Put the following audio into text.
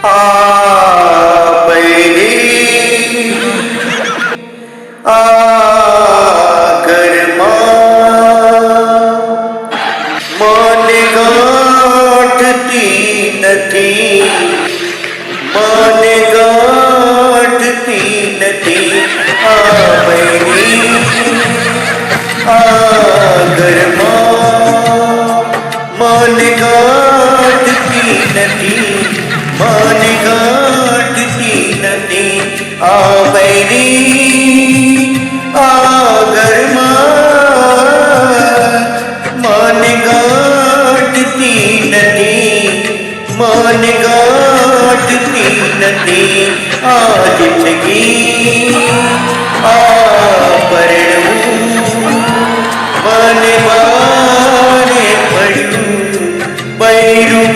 આ બૈરી આ ઘરમાં મને ગાંઠતી નથી, મને ગાંઠતી નથી. આ બૈરી આ ઘરમાં મને ગાંઠતી નથી, મને ગાંઠતી નથી. આ બૈરી આ ઘરમાં મને ગાંઠતી નથી, મને ગાંઠતી નથી. આ જિંદગી આ પરણવું મને ભારે પડ્યું, બૈરું